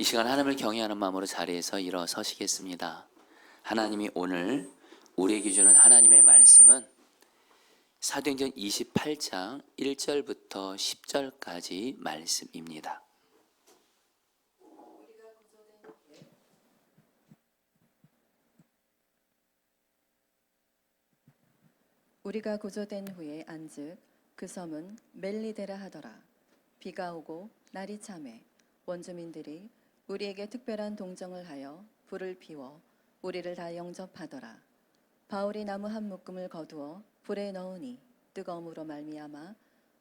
이 시간 하나님을 경외하는 마음으로 자리에서 일어서시겠습니다. 하나님이 오늘 우리에게 주는 하나님의 말씀은 사도행전 28장 1절부터 10절까지 말씀입니다. 우리가 구조된 후에 안즉 그 섬은 멜리데라 하더라. 비가 오고 날이 참해 원주민들이 우리에게 특별한 동정을 하여 불을 피워 우리를 다 영접하더라. 바울이 나무 한 묶음을 거두어 불에 넣으니 뜨거움으로 말미암아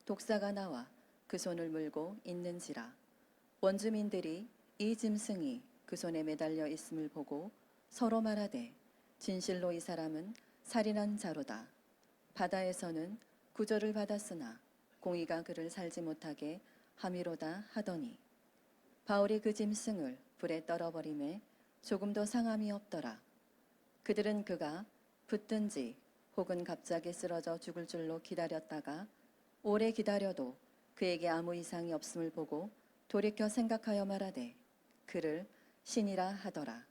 독사가 나와 그 손을 물고 있는지라. 원주민들이 이 짐승이 그 손에 매달려 있음을 보고 서로 말하되 진실로 이 사람은 살인한 자로다. 바다에서는 구조를 받았으나 공의가 그를 살지 못하게 함이로다 하더니 바울이 그 짐승을 불에 떨어버림에 조금도 상함이 없더라. 그들은 그가 붙든지 혹은 갑자기 쓰러져 죽을 줄로 기다렸다가 오래 기다려도 그에게 아무 이상이 없음을 보고 돌이켜 생각하여 말하되 그를 신이라 하더라.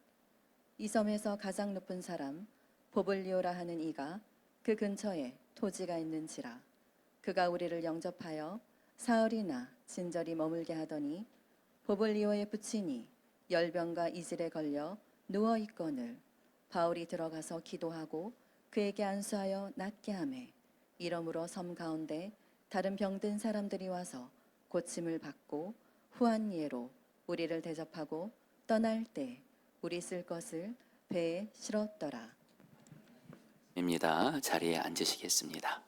이 섬에서 가장 높은 사람 보블리오라 하는 이가 그 근처에 토지가 있는지라. 그가 우리를 영접하여 사흘이나 진절이 머물게 하더니 보블리오의 부친이 열병과 이질에 걸려 누워 있거늘 바울이 들어가서 기도하고 그에게 안수하여 낫게 하매 이러므로 섬 가운데 다른 병든 사람들이 와서 고침을 받고 후한 예로 우리를 대접하고 떠날 때 우리 쓸 것을 배에 실었더라. 입니다. 자리에 앉으시겠습니다.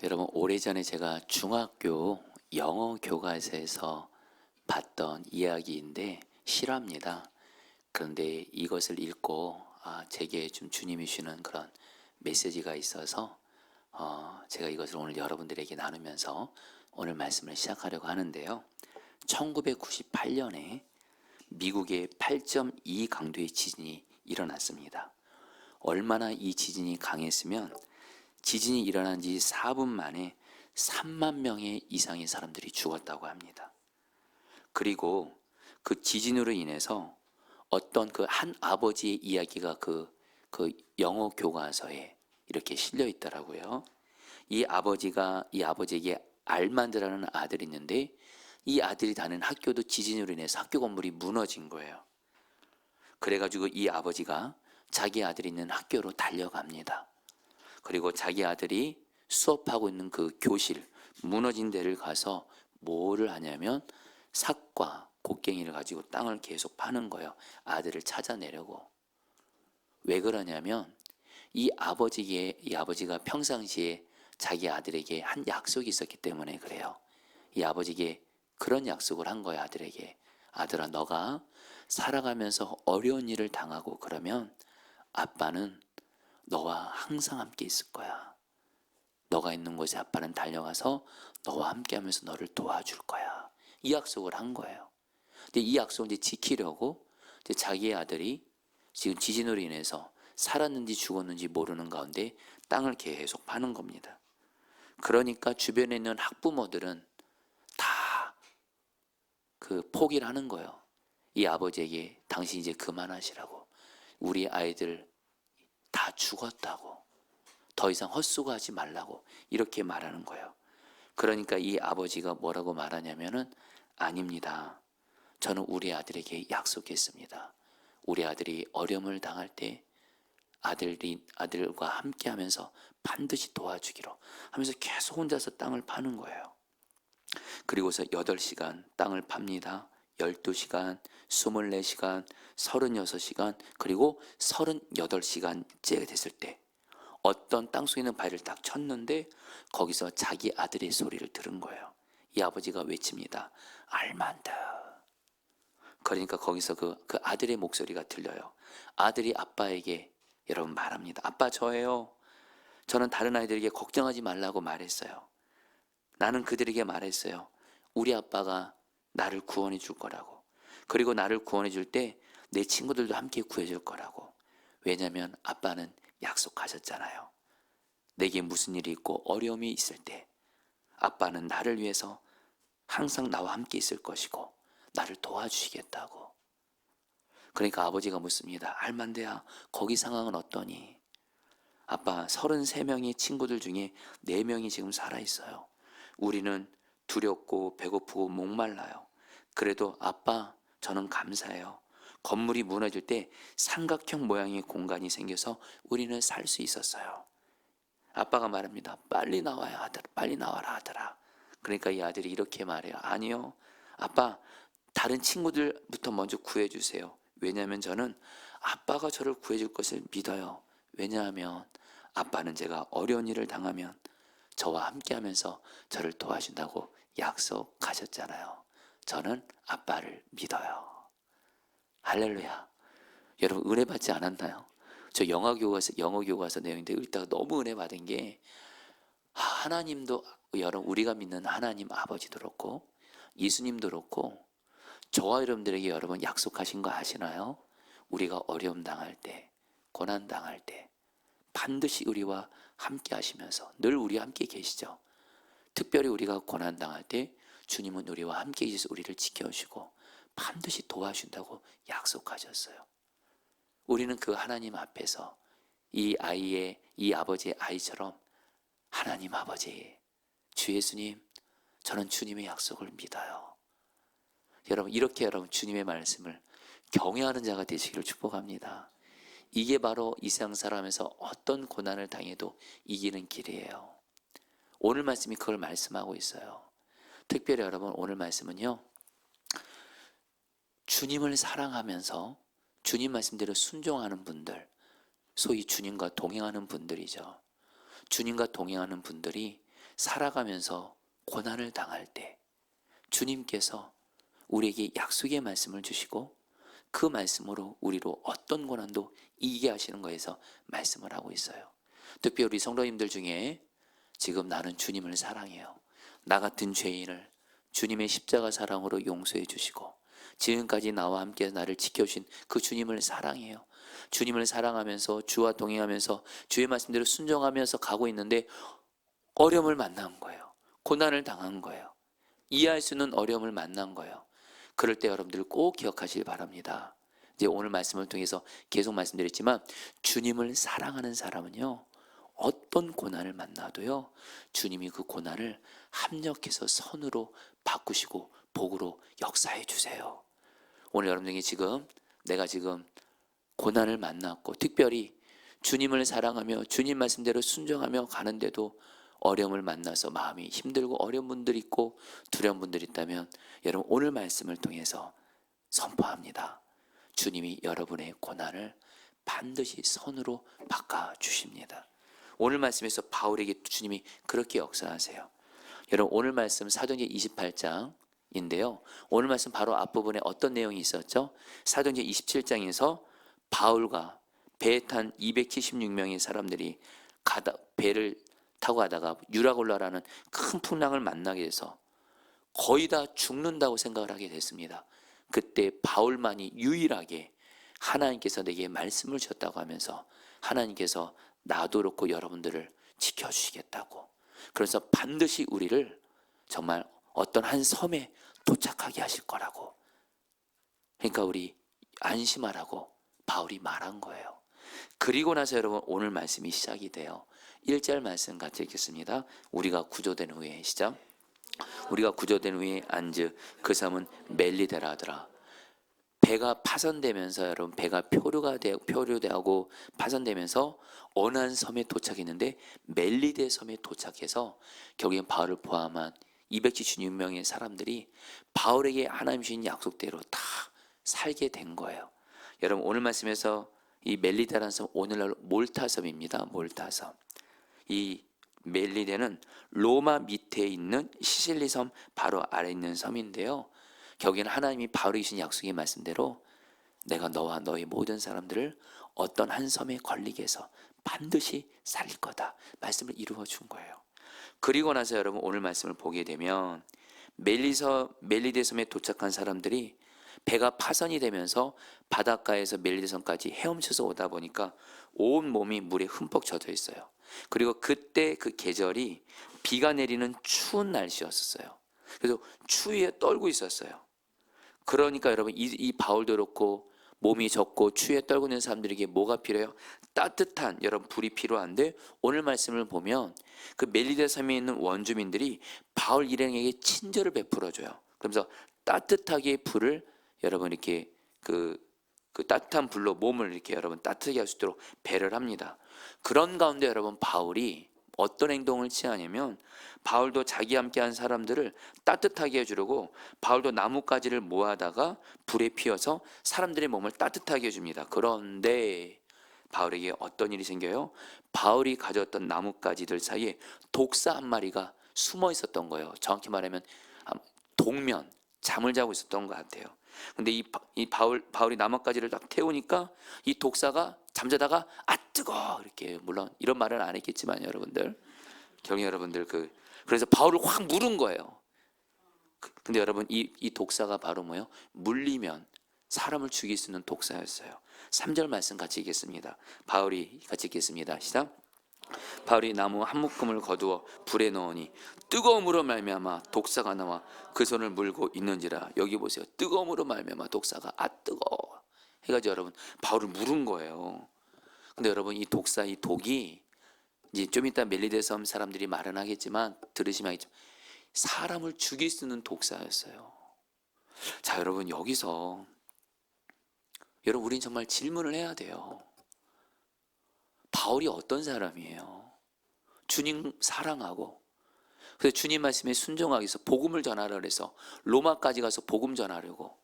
여러분, 오래전에 제가 중학교 영어 교과서에서 봤던 이야기인데 실화입니다. 그런데 이것을 읽고 제게 좀 주님이 주시는 그런 메시지가 있어서 제가 이것을 오늘 여러분들에게 나누면서 오늘 말씀을 시작하려고 하는데요. 1998년에 미국의 8.2 강도의 지진이 일어났습니다. 얼마나 이 지진이 강했으면 지진이 일어난 지 4분 만에 3만 명의 이상의 사람들이 죽었다고 합니다. 그리고 그 지진으로 인해서 어떤 그 한 아버지의 이야기가 그 영어 교과서에 이렇게 실려 있더라고요. 이 아버지에게 알만드라는 아들이 있는데 이 아들이 다니는 학교도 지진으로 인해서 학교 건물이 무너진 거예요. 그래가지고 이 아버지가 자기 아들이 있는 학교로 달려갑니다. 그리고 자기 아들이 수업하고 있는 그 교실, 무너진 데를 가서 뭐를 하냐면 삭과 곡괭이를 가지고 땅을 계속 파는 거예요. 아들을 찾아내려고. 왜 그러냐면 이 아버지가 평상시에 자기 아들에게 한 약속이 있었기 때문에 그래요. 이 아버지에게 그런 약속을 한 거예요. 아들에게. 아들아, 너가 살아가면서 어려운 일을 당하고 그러면 아빠는 너와 항상 함께 있을 거야. 너가 있는 곳에 아빠는 달려가서 너와 함께 하면서 너를 도와줄 거야. 이 약속을 한 거예요. 근데 이 약속을 이제 지키려고 이제 자기의 아들이 지금 지진으로 인해서 살았는지 죽었는지 모르는 가운데 땅을 계속 파는 겁니다. 그러니까 주변에 있는 학부모들은 다 그 포기를 하는 거예요. 이 아버지에게 당신 이제 그만하시라고. 우리 아이들 다 죽었다고. 더 이상 헛수고하지 말라고 이렇게 말하는 거예요. 그러니까 이 아버지가 뭐라고 말하냐면은 아닙니다. 저는 우리 아들에게 약속했습니다. 우리 아들이 어려움을 당할 때 아들과 함께 하면서 반드시 도와주기로 하면서 계속 혼자서 땅을 파는 거예요. 그리고서 8시간 땅을 팝니다. 12시간, 24시간, 36시간, 그리고 38시간째 됐을 때 어떤 땅속에 있는 바위를 딱 쳤는데 거기서 자기 아들의 소리를 들은 거예요. 이 아버지가 외칩니다. 알만드. 그러니까 거기서 그 아들의 목소리가 들려요. 아들이 아빠에게 여러분 말합니다. 아빠, 저예요. 저는 다른 아이들에게 걱정하지 말라고 말했어요. 나는 그들에게 말했어요. 우리 아빠가 나를 구원해 줄 거라고. 그리고 나를 구원해 줄 때 내 친구들도 함께 구해 줄 거라고. 왜냐하면 아빠는 약속하셨잖아요. 내게 무슨 일이 있고 어려움이 있을 때 아빠는 나를 위해서 항상 나와 함께 있을 것이고 나를 도와주시겠다고. 그러니까 아버지가 묻습니다. 알만대야, 거기 상황은 어떠니? 아빠, 33명의 친구들 중에 4명이 지금 살아있어요. 우리는 두렵고 배고프고 목말라요. 그래도 아빠, 저는 감사해요. 건물이 무너질 때 삼각형 모양의 공간이 생겨서 우리는 살 수 있었어요. 아빠가 말합니다. 빨리 나와야 하더라. 빨리 나와라 하더라. 그러니까 이 아들이 이렇게 말해요. 아니요, 아빠, 다른 친구들부터 먼저 구해주세요. 왜냐하면 저는 아빠가 저를 구해줄 것을 믿어요. 왜냐하면 아빠는 제가 어려운 일을 당하면 저와 함께하면서 저를 도와준다고 약속하셨잖아요. 저는 아빠를 믿어요. 할렐루야. 여러분, 은혜 받지 않았나요? 저 영어 교과서 내용인데 읽다가 너무 은혜 받은 게, 하나님도, 여러분, 우리가 믿는 하나님 아버지도 그렇고 예수님도 그렇고 저와 여러분들에게 여러분 약속하신 거 아시나요? 우리가 어려움 당할 때, 고난 당할 때 반드시 우리와 함께 하시면서 늘 우리와 함께 계시죠. 특별히 우리가 고난 당할 때 주님은 우리와 함께 계셔서 우리를 지켜주시고 반드시 도와준다고 약속하셨어요. 우리는 그 하나님 앞에서 이 아버지의 아이처럼, 하나님 아버지, 주 예수님, 저는 주님의 약속을 믿어요. 여러분, 이렇게 여러분 주님의 말씀을 경외하는 자가 되시기를 축복합니다. 이게 바로 이 세상 살아가면서 어떤 고난을 당해도 이기는 길이에요. 오늘 말씀이 그걸 말씀하고 있어요. 특별히 여러분, 오늘 말씀은요, 주님을 사랑하면서 주님 말씀대로 순종하는 분들, 소위 주님과 동행하는 분들이죠. 주님과 동행하는 분들이 살아가면서 고난을 당할 때 주님께서 우리에게 약속의 말씀을 주시고 그 말씀으로 우리로 어떤 고난도 이기게 하시는 거에서 말씀을 하고 있어요. 특별히 우리 성도님들 중에 지금 나는 주님을 사랑해요, 나 같은 죄인을 주님의 십자가 사랑으로 용서해 주시고 지금까지 나와 함께 나를 지켜주신 그 주님을 사랑해요. 주님을 사랑하면서 주와 동행하면서 주의 말씀대로 순종하면서 가고 있는데 어려움을 만난 거예요. 고난을 당한 거예요. 이해할 수 있는 어려움을 만난 거예요. 그럴 때 여러분들 꼭 기억하시길 바랍니다. 이제 오늘 말씀을 통해서 계속 말씀드렸지만 주님을 사랑하는 사람은요, 어떤 고난을 만나도요, 주님이 그 고난을 합력해서 선으로 바꾸시고 복으로 역사해 주세요. 오늘 여러분들이 지금 내가 지금 고난을 만났고 특별히 주님을 사랑하며 주님 말씀대로 순종하며 가는데도 어려움을 만나서 마음이 힘들고 어려운 분들이 있고 두려운 분들이 있다면 여러분, 오늘 말씀을 통해서 선포합니다. 주님이 여러분의 고난을 반드시 선으로 바꿔주십니다. 오늘 말씀에서 바울에게 주님이 그렇게 역사하세요. 여러분, 오늘 말씀 사도행전 28장인데요. 오늘 말씀 바로 앞부분에 어떤 내용이 있었죠? 사도행전 27장에서 바울과 배에 탄 276명의 사람들이 배를 타고 가다가 유라굴라라는 큰 풍랑을 만나게 돼서 거의 다 죽는다고 생각을 하게 됐습니다. 그때 바울만이 유일하게 하나님께서 내게 말씀을 주셨다고 하면서 하나님께서 나도 그렇고 여러분들을 지켜주시겠다고, 그래서 반드시 우리를 정말 어떤 한 섬에 도착하게 하실 거라고, 그러니까 우리 안심하라고 바울이 말한 거예요. 그리고 나서 여러분, 오늘 말씀이 시작이 돼요. 1절 말씀 같이 읽겠습니다. 우리가 구조된 후에, 시작. 우리가 구조된 후에 안즉 그 섬은 멜리데라 하더라. 배가 파손되면서 여러분, 배가 표류되고 파손되면서 어느 한 섬에 도착했는데 멜리데 섬에 도착해서 거기에 바울을 포함한 276명의 사람들이 바울에게 하나님 주신 약속대로 다 살게 된 거예요. 여러분, 오늘 말씀에서 이 멜리데라는 섬, 오늘날 몰타섬입니다. 몰타섬. 이 멜리데는 로마 밑에 있는 시실리 섬 바로 아래에 있는 섬인데요, 거기는 하나님이 바울에게 주신 약속의 말씀대로 내가 너와 너의 모든 사람들을 어떤 한 섬에 걸리게 해서 반드시 살릴 거다 말씀을 이루어 준 거예요. 그리고 나서 여러분, 오늘 말씀을 보게 되면 멜리데 섬에 도착한 사람들이 배가 파손이 되면서 바닷가에서 멜리데 섬까지 헤엄쳐서 오다 보니까 온 몸이 물에 흠뻑 젖어 있어요. 그리고 그때 그 계절이 비가 내리는 추운 날씨였었어요. 그래서 추위에 떨고 있었어요. 그러니까 여러분 이 바울도 그렇고 몸이 젖고 추위에 떨고 있는 사람들에게 뭐가 필요해요? 따뜻한 여러분 불이 필요한데 오늘 말씀을 보면 그 멜리데 섬에 있는 원주민들이 바울 일행에게 친절을 베풀어줘요. 그러면서 따뜻하게 불을 여러분 이렇게 그 따뜻한 불로 몸을 이렇게 여러분 따뜻하게 할 수 있도록 배를 합니다. 그런 가운데 여러분 바울이 어떤 행동을 취하냐면 바울도 자기 함께 한 사람들을 따뜻하게 해주려고 바울도 나뭇가지를 모아다가 불에 피워서 사람들의 몸을 따뜻하게 해줍니다. 그런데 바울에게 어떤 일이 생겨요? 바울이 가져왔던 나뭇가지들 사이에 독사 한 마리가 숨어 있었던 거예요. 정확히 말하면 동면, 잠을 자고 있었던 것 같아요. 근데 바울이 나뭇가지를 딱 태우니까 이 독사가 잠자다가 아 뜨거 이렇게, 물론 이런 말은 안 했겠지만 여러분들 경희 여러분들 그래서 바울을 확 물은 거예요. 근데 여러분 이 독사가 바로 뭐예요? 물리면 사람을 죽일 수 있는 독사였어요. 3절 말씀 같이 읽겠습니다. 바울이 같이 읽겠습니다. 시작. 바울이 나무 한 묶음을 거두어 불에 넣으니 뜨거움으로 말미암아 독사가 나와 그 손을 물고 있는지라. 여기 보세요. 뜨거움으로 말미암아 독사가 아 뜨거워 해가지고 여러분 바울을 물은 거예요. 근데 여러분 이 독사, 이 독이 이제 좀 이따 멜리데 섬 사람들이 말은 하겠지만 들으시면 알겠지만 사람을 죽일 수 있는 독사였어요. 자 여러분 여기서 여러분 우린 정말 질문을 해야 돼요. 바울이 어떤 사람이에요? 주님 사랑하고 그래서 주님 말씀에 순종하기 위해서 복음을 전하라 그래서 로마까지 가서 복음 전하려고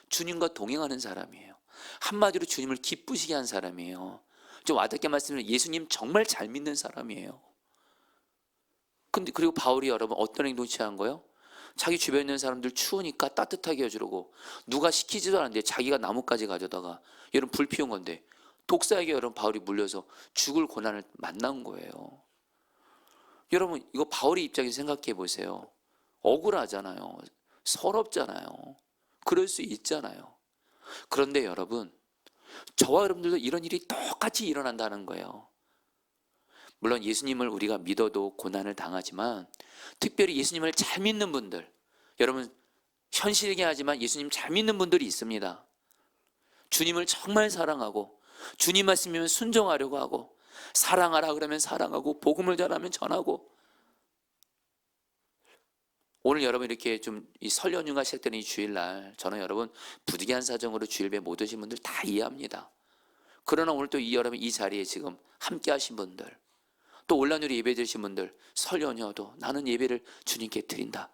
주님과 동행하는 사람이에요. 한마디로 주님을 기쁘시게 한 사람이에요. 좀 와닿게 말씀드리면 예수님 정말 잘 믿는 사람이에요. 근데 그리고 바울이 여러분 어떤 행동 취한 거예요? 자기 주변에 있는 사람들 추우니까 따뜻하게 해주려고 누가 시키지도 않았는데 자기가 나뭇가지 가져다가 여러분 불 피운 건데 독사에게 여러분 바울이 물려서 죽을 고난을 만난 거예요. 여러분 이거 바울의 입장에서 생각해 보세요. 억울하잖아요. 서럽잖아요. 그럴 수 있잖아요. 그런데 여러분 저와 여러분들도 이런 일이 똑같이 일어난다는 거예요. 물론 예수님을 우리가 믿어도 고난을 당하지만 특별히 예수님을 잘 믿는 분들, 여러분 현실이긴 하지만 예수님 잘 믿는 분들이 있습니다. 주님을 정말 사랑하고 주님 말씀이면 순종하려고 하고 사랑하라 그러면 사랑하고 복음을 전하면 전하고. 오늘 여러분 이렇게 좀 이 설 연휴가 시작되는 이 주일날 저는 여러분 부득이한 사정으로 주일배 못 오신 분들 다 이해합니다. 그러나 오늘 또 여러분 이 자리에 지금 함께 하신 분들 또 올라누리 예배 드리신 분들 설 연휴도 나는 예배를 주님께 드린다.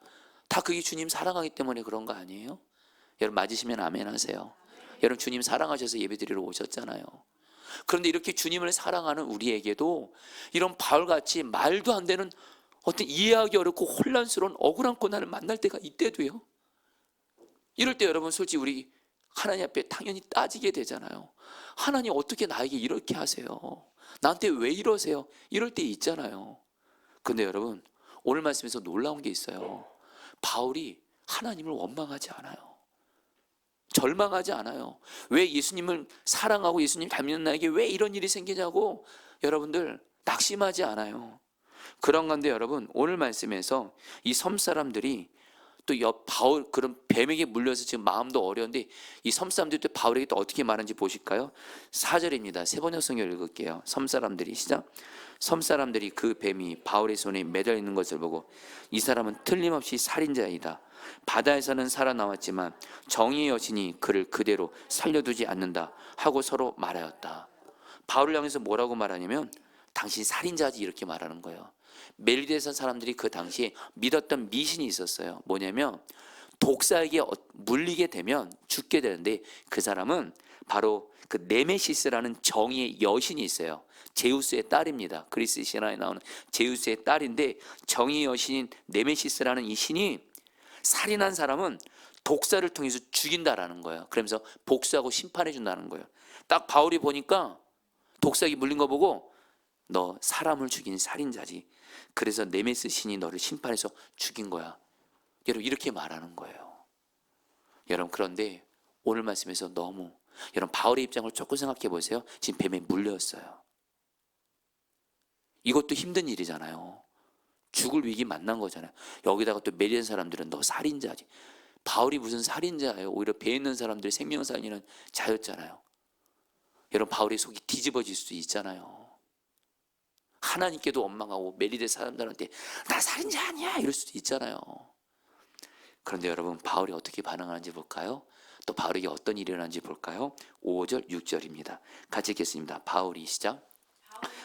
다 그게 주님 사랑하기 때문에 그런 거 아니에요? 여러분 맞으시면 아멘 하세요. 여러분 주님 사랑하셔서 예배 드리러 오셨잖아요. 그런데 이렇게 주님을 사랑하는 우리에게도 이런 바울같이 말도 안 되는 어떤 이해하기 어렵고 혼란스러운 억울한 고난을 만날 때가 있대도요. 이럴 때 여러분 솔직히 우리 하나님 앞에 당연히 따지게 되잖아요. 하나님 어떻게 나에게 이렇게 하세요? 나한테 왜 이러세요? 이럴 때 있잖아요. 근데 여러분 오늘 말씀에서 놀라운 게 있어요. 바울이 하나님을 원망하지 않아요. 절망하지 않아요. 왜 예수님을 사랑하고 예수님 닮는 나에게 왜 이런 일이 생기냐고 여러분들 낙심하지 않아요. 그런 건데 여러분 오늘 말씀에서 이 섬 사람들이 또 바울 그런 뱀에게 물려서 지금 마음도 어려운데 이 섬 사람들이 또 바울에게 또 어떻게 말하는지 보실까요? 4절입니다. 세번역 성경을 읽을게요. 섬 사람들이 시작. 섬 사람들이 그 뱀이 바울의 손에 매달려 있는 것을 보고 이 사람은 틀림없이 살인자이다. 바다에서는 살아나왔지만 정의의 여신이 그를 그대로 살려두지 않는다 하고 서로 말하였다. 바울을 향해서 뭐라고 말하냐면 당신 살인자지 이렇게 말하는 거예요. 멜리데산 사람들이 그 당시에 믿었던 미신이 있었어요. 뭐냐면 독사에게 물리게 되면 죽게 되는데 그 사람은 바로 그 네메시스라는 정의의 여신이 있어요. 제우스의 딸입니다. 그리스 신화에 나오는 제우스의 딸인데 정의의 여신인 네메시스라는 이 신이 살인한 사람은 독사를 통해서 죽인다라는 거예요. 그러면서 복수하고 심판해 준다는 거예요. 딱 바울이 보니까 독사에게 물린 거 보고 너 사람을 죽인 살인자지. 그래서 네메시스 신이 너를 심판해서 죽인 거야. 여러분 이렇게 말하는 거예요. 여러분 그런데 오늘 말씀에서 너무 여러분 바울의 입장을 조금 생각해 보세요. 지금 뱀에 물렸어요. 이것도 힘든 일이잖아요. 죽을 위기 만난 거잖아요. 여기다가 또 매리된 사람들은 너 살인자지. 바울이 무슨 살인자예요? 오히려 배에 있는 사람들이 생명 살리는 자였잖아요. 여러분, 바울의 속이 뒤집어질 수 있잖아요. 하나님께도 원망하고 매리된 사람들한테 나 살인자 아니야 이럴 수도 있잖아요. 그런데 여러분, 바울이 어떻게 반응하는지 볼까요? 또 바울에게 어떤 일이 일어나는지 볼까요? 5절 6절입니다. 같이 읽겠습니다. 바울이 시작.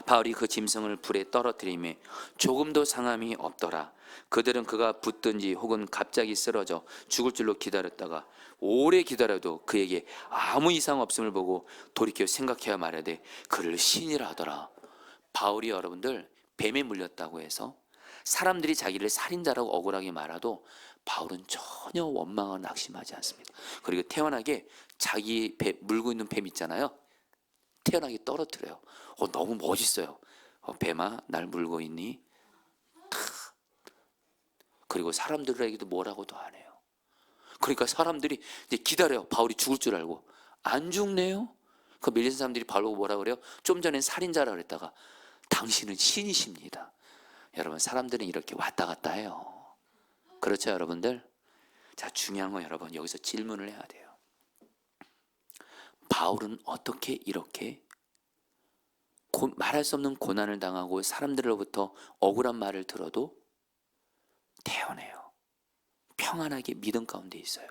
바울이 그 짐승을 불에 떨어뜨리매 조금도 상함이 없더라. 그들은 그가 붙든지 혹은 갑자기 쓰러져 죽을 줄로 기다렸다가 오래 기다려도 그에게 아무 이상 없음을 보고 돌이켜 생각해야 말하되 그를 신이라 하더라. 바울이 여러분들 뱀에 물렸다고 해서 사람들이 자기를 살인자라고 억울하게 말해도 바울은 전혀 원망을 낙심하지 않습니다. 그리고 태연하게 자기 배 물고 있는 뱀 있잖아요. 태연하게 떨어뜨려요. 너무 멋있어요. 뱀아 날 물고 있니? 그리고 사람들에게도 뭐라고도 안 해요. 그러니까 사람들이 이제 기다려요. 바울이 죽을 줄 알고. 안 죽네요. 그 밀린 사람들이 바울보고 뭐라 그래요? 좀 전엔 살인자라 그랬다가 당신은 신이십니다. 여러분, 사람들은 이렇게 왔다 갔다 해요. 그렇죠, 여러분들? 자, 중요한 건 여러분 여기서 질문을 해야 돼요. 바울은 어떻게 이렇게 말할 수 없는 고난을 당하고 사람들로부터 억울한 말을 들어도 태어나요. 평안하게 믿음 가운데 있어요.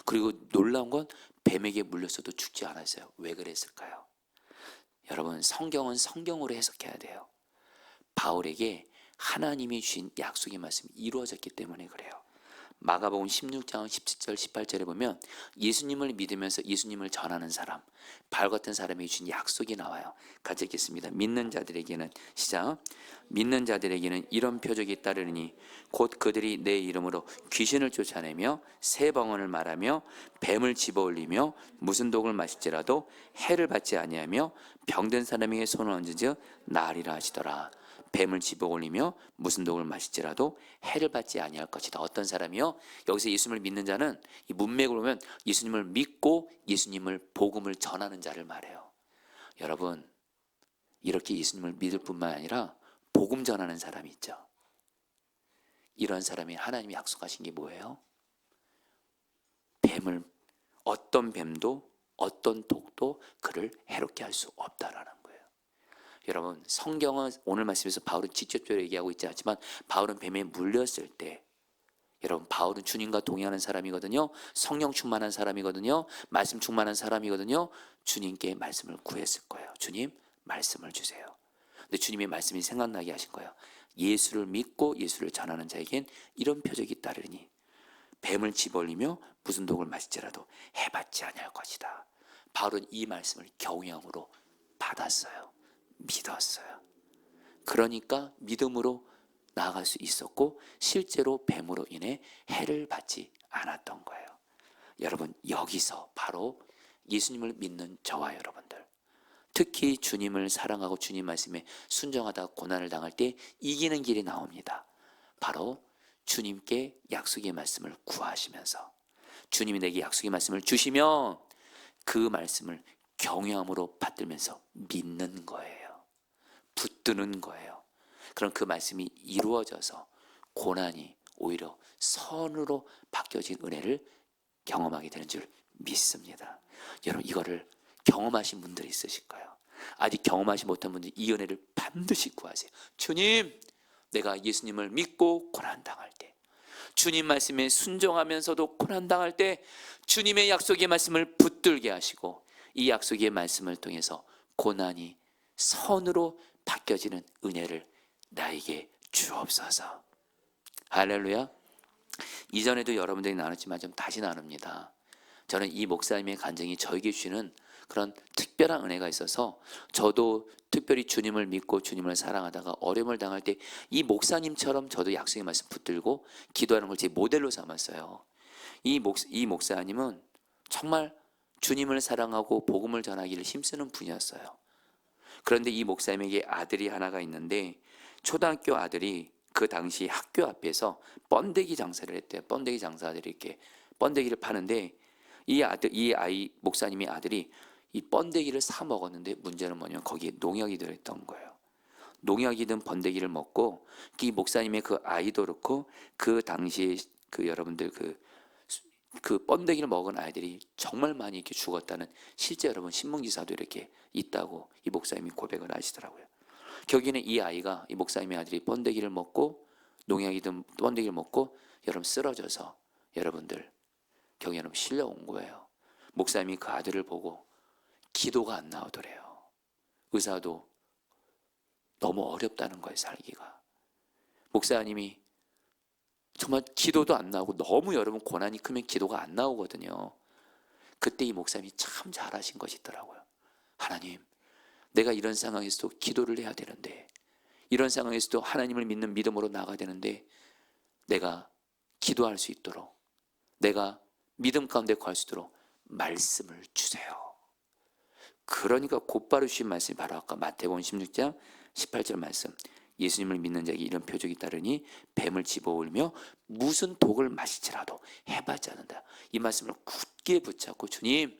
그리고 놀라운 건 뱀에게 물렸어도 죽지 않았어요. 왜 그랬을까요? 여러분, 성경은 성경으로 해석해야 돼요. 바울에게 하나님이 주신 약속의 말씀이 이루어졌기 때문에 그래요. 마가복음 16장 17절 18절에 보면 예수님을 믿으면서 예수님을 전하는 사람, 바울 같은 사람이 주신 약속이 나와요. 같이 읽겠습니다. 믿는 자들에게는 시작. 믿는 자들에게는 이런 표적이 따르니 곧 그들이 내 이름으로 귀신을 쫓아내며 새 방언을 말하며 뱀을 집어올리며 무슨 독을 마실지라도 해를 받지 아니하며 병든 사람에게 손을 얹은즉 나으리라 하시더라. 뱀을 집어올리며 무슨 독을 마실지라도 해를 받지 아니할 것이다. 어떤 사람이요? 여기서 예수님을 믿는 자는 이 문맥으로 보면 예수님을 믿고 예수님을 복음을 전하는 자를 말해요. 여러분, 이렇게 예수님을 믿을 뿐만 아니라 복음 전하는 사람이 있죠. 이런 사람이 하나님이 약속하신 게 뭐예요? 어떤 뱀도 어떤 독도 그를 해롭게 할 수 없다라는 거예요. 여러분, 성경은 오늘 말씀에서 바울은 직접적으로 얘기하고 있지 않지만 바울은 뱀에 물렸을 때, 여러분, 바울은 주님과 동행하는 사람이거든요. 성령 충만한 사람이거든요. 말씀 충만한 사람이거든요. 주님께 말씀을 구했을 거예요. 주님, 말씀을 주세요. 근데 주님의 말씀이 생각나게 하신 거예요. 예수를 믿고 예수를 전하는 자에겐 이런 표적이 따르니 뱀을 집어올리며 무슨 독을 마실지라도 해받지 아니할 것이다. 바울은 이 말씀을 경외함으로 받았어요. 믿었어요. 그러니까 믿음으로 나아갈 수 있었고 실제로 뱀으로 인해 해를 받지 않았던 거예요. 여러분, 여기서 바로 예수님을 믿는 저와 여러분들, 특히 주님을 사랑하고 주님 말씀에 순종하다 고난을 당할 때 이기는 길이 나옵니다. 바로 주님께 약속의 말씀을 구하시면서 주님이 내게 약속의 말씀을 주시면 그 말씀을 경외함으로 받들면서 믿는 거예요. 붙드는 거예요. 그럼 그 말씀이 이루어져서 고난이 오히려 선으로 바뀌어진 은혜를 경험하게 되는 줄 믿습니다. 여러분, 이거를 경험하신 분들이 있으실 거예요. 아직 경험하지 못한 분들이 이 은혜를 반드시 구하세요. 주님, 내가 예수님을 믿고 고난당할 때, 주님 말씀에 순종하면서도 고난당할 때 주님의 약속의 말씀을 붙들게 하시고 이 약속의 말씀을 통해서 고난이 선으로 바뀌어지는 은혜를 나에게 주옵소서. 할렐루야. 이전에도 여러분들이 나눴지만 좀 다시 나눕니다. 저는 이 목사님의 간증이 저에게 주시는 그런 특별한 은혜가 있어서 저도 특별히 주님을 믿고 주님을 사랑하다가 어려움을 당할 때 이 목사님처럼 저도 약속의 말씀 붙들고 기도하는 걸 제 모델로 삼았어요. 이 목사님은 정말 주님을 사랑하고 복음을 전하기를 힘쓰는 분이었어요. 그런데 이 목사님에게 아들이 하나가 있는데 초등학교 아들이 그 당시 학교 앞에서 번데기 장사를 했대요. 번데기 장사들이 이렇게 번데기를 파는데 이 아이 목사님의 아들이 이 번데기를 사 먹었는데 문제는 뭐냐면 거기에 농약이 들어있던 거예요. 농약이든 번데기를 먹고 이 목사님의 그 아이도 그렇고 그 당시에 그 여러분들 그 번데기를 먹은 아이들이 정말 많이 이렇게 죽었다는 실제 여러분 신문기사도 이렇게 있다고 이 목사님이 고백을 하시더라고요. 결국에는 이 아이가 이 목사님의 아들이 번데기를 먹고 농약이든 번데기를 먹고 여러분 쓰러져서 여러분들 경에 여러분 실려온 거예요. 목사님이 그 아들을 보고 기도가 안 나오더래요. 의사도 너무 어렵다는 거예요, 살기가. 목사님이 정말 기도도 안 나오고 너무 여러분 고난이 크면 기도가 안 나오거든요. 그때 이 목사님이 참 잘하신 것이 있더라고요. 하나님, 내가 이런 상황에서도 기도를 해야 되는데, 이런 상황에서도 하나님을 믿는 믿음으로 나가야 되는데, 내가 기도할 수 있도록, 내가 믿음 가운데 거할 수 있도록 말씀을 주세요. 그러니까 곧바로 주신 말씀이 바로 아까 마태복음 16장 18절 말씀. 예수님을 믿는 자에게 이런 표적이 따르니 뱀을 집어올며 무슨 독을 마실지라도 해하지 않는다. 이 말씀을 굳게 붙잡고, 주님,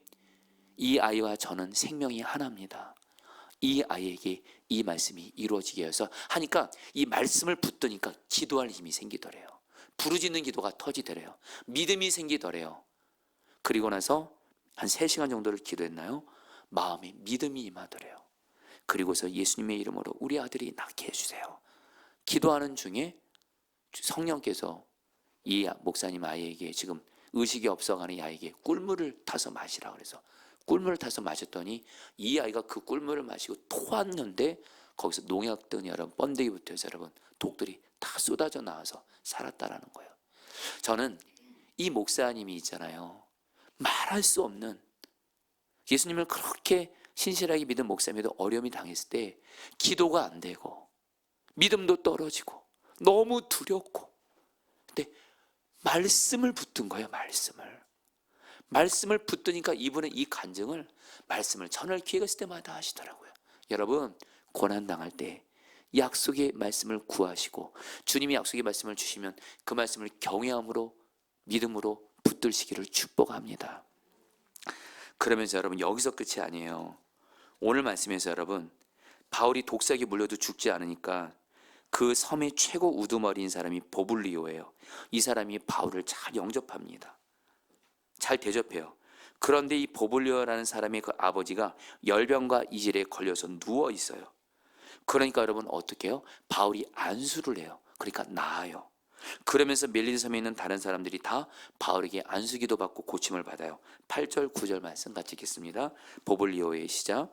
이 아이와 저는 생명이 하나입니다. 이 아이에게 이 말씀이 이루어지게 해서 하니까 이 말씀을 붙드니까 기도할 힘이 생기더래요. 부르짖는 기도가 터지더래요. 믿음이 생기더래요. 그리고 나서 한 3시간 정도를 기도했나요? 마음에 믿음이 임하더래요. 그리고서 예수님의 이름으로 우리 아들이 낫게 해주세요. 기도하는 중에 성령께서 이 목사님 아이에게 지금 의식이 없어가는 이 아이에게 꿀물을 타서 마시라 그래서 꿀물을 타서 마셨더니 이 아이가 그 꿀물을 마시고 토했는데 거기서 농약 등 여러분 번데기부터 해서 여러분 독들이 다 쏟아져 나와서 살았다라는 거예요. 저는 이 목사님이 있잖아요, 말할 수 없는, 예수님을 그렇게 신실하게 믿은 목사님에도 어려움이 당했을 때 기도가 안 되고 믿음도 떨어지고 너무 두렵고, 근데 말씀을 붙든 거예요. 말씀을 붙드니까 이분은 이 간증을 말씀을 전할 기회가 있을 때마다 하시더라고요. 여러분, 고난당할 때 약속의 말씀을 구하시고 주님이 약속의 말씀을 주시면 그 말씀을 경외함으로 믿음으로 붙들시기를 축복합니다. 그러면서 여러분 여기서 끝이 아니에요. 오늘 말씀에서 여러분 바울이 독사에게 물려도 죽지 않으니까 그 섬의 최고 우두머리인 사람이 보블리오예요. 이 사람이 바울을 잘 영접합니다. 잘 대접해요. 그런데 이 보블리오라는 사람의 그 아버지가 열병과 이질에 걸려서 누워 있어요. 그러니까 여러분 어떻게 해요? 바울이 안수를 해요. 그러니까 나아요. 그러면서 멜리드 섬에 있는 다른 사람들이 다 바울에게 안수기도 받고 고침을 받아요. 8절 9절 말씀 같이 읽겠습니다. 보블리오의 시작.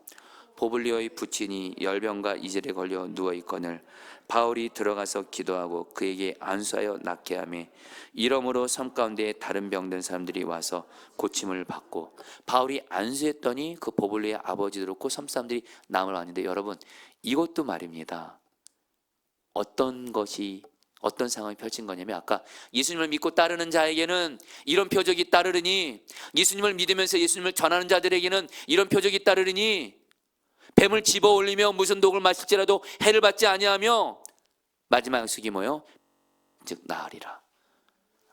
보블리오의 부친이 열병과 이질에 걸려 누워있거늘 바울이 들어가서 기도하고 그에게 안수하여 낫게 하며 이러므로 섬 가운데 다른 병든 사람들이 와서 고침을 받고, 바울이 안수했더니 그 보블리오의 아버지도 그렇고 섬 사람들이 남을 왔는데, 여러분 이것도 말입니다. 어떤 상황이 펼친 거냐면, 아까 예수님을 믿고 따르는 자에게는 이런 표적이 따르르니, 예수님을 믿으면서 예수님을 전하는 자들에게는 이런 표적이 따르르니 뱀을 집어 올리며 무슨 독을 마실지라도 해를 받지 아니하며, 마지막 약속이 뭐예요? 즉 나으리라.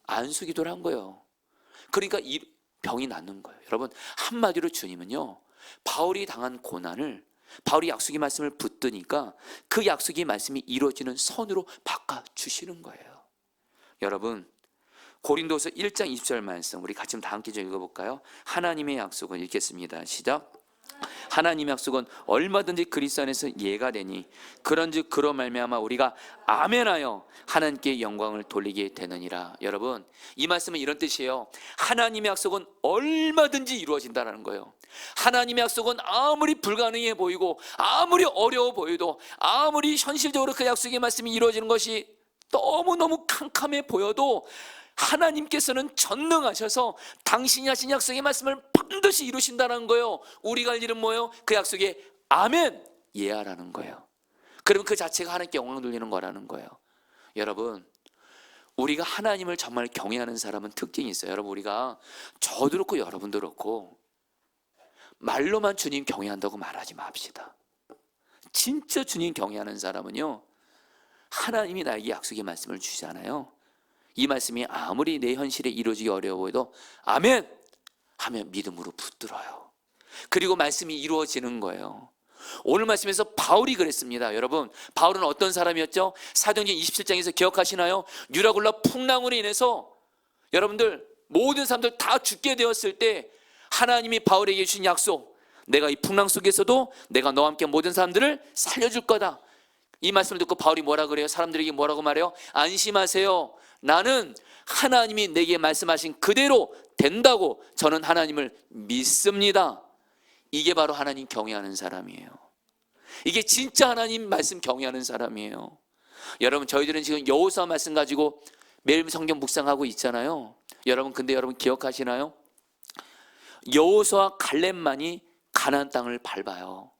안수기도를 한 거예요. 그러니까 이 병이 낫는 거예요. 여러분 한마디로 주님은요, 바울이 당한 고난을 바울이 약속의 말씀을 붙드니까 그 약속의 말씀이 이루어지는 선으로 바꿔주시는 거예요. 여러분 고린도서 1장 20절 말씀 우리 같이 다 함께 좀 읽어볼까요? 하나님의 약속은, 읽겠습니다. 시작. 하나님의 약속은 얼마든지 그리스도 안에서 예가 되니 그런즉 그로 말미암아 우리가 아멘하여 하나님께 영광을 돌리게 되느니라. 여러분 이 말씀은 이런 뜻이에요. 하나님의 약속은 얼마든지 이루어진다는 거예요. 하나님의 약속은 아무리 불가능해 보이고 아무리 어려워 보여도 아무리 현실적으로 그 약속의 말씀이 이루어지는 것이 너무너무 캄캄해 보여도 하나님께서는 전능하셔서 당신이 하신 약속의 말씀을 반드시 이루신다는 거예요. 우리가 할 일은 뭐예요? 그 약속에 아멘 예하라는 거예요. 그러면 그 자체가 하나님께 영광 돌리는 거라는 거예요. 여러분 우리가 하나님을 정말 경외하는 사람은 특징이 있어요. 여러분 우리가 저도 그렇고 여러분도 그렇고 말로만 주님 경외한다고 말하지 맙시다. 진짜 주님 경외하는 사람은요, 하나님이 나에게 약속의 말씀을 주시잖아요. 이 말씀이 아무리 내 현실에 이루어지기 어려워 보여도 아멘 하면 믿음으로 붙들어요. 그리고 말씀이 이루어지는 거예요. 오늘 말씀에서 바울이 그랬습니다. 여러분, 바울은 어떤 사람이었죠? 사도행전 27장에서 기억하시나요? 유라굴라 풍랑으로 인해서 여러분들 모든 사람들 다 죽게 되었을 때 하나님이 바울에게 주신 약속, 내가 이 풍랑 속에서도 내가 너와 함께 모든 사람들을 살려줄 거다. 이 말씀을 듣고 바울이 뭐라 그래요? 사람들에게 뭐라고 말해요? 안심하세요. 나는 하나님이 내게 말씀하신 그대로 된다고 저는 하나님을 믿습니다. 이게 바로 하나님 경외하는 사람이에요. 이게 진짜 하나님 말씀 경외하는 사람이에요. 여러분, 저희들은 지금 여호수아 말씀 가지고 매일 성경 묵상하고 있잖아요. 여러분, 근데 여러분 기억하시나요? 여호수아 갈렙만이 가나안 땅을 밟아요.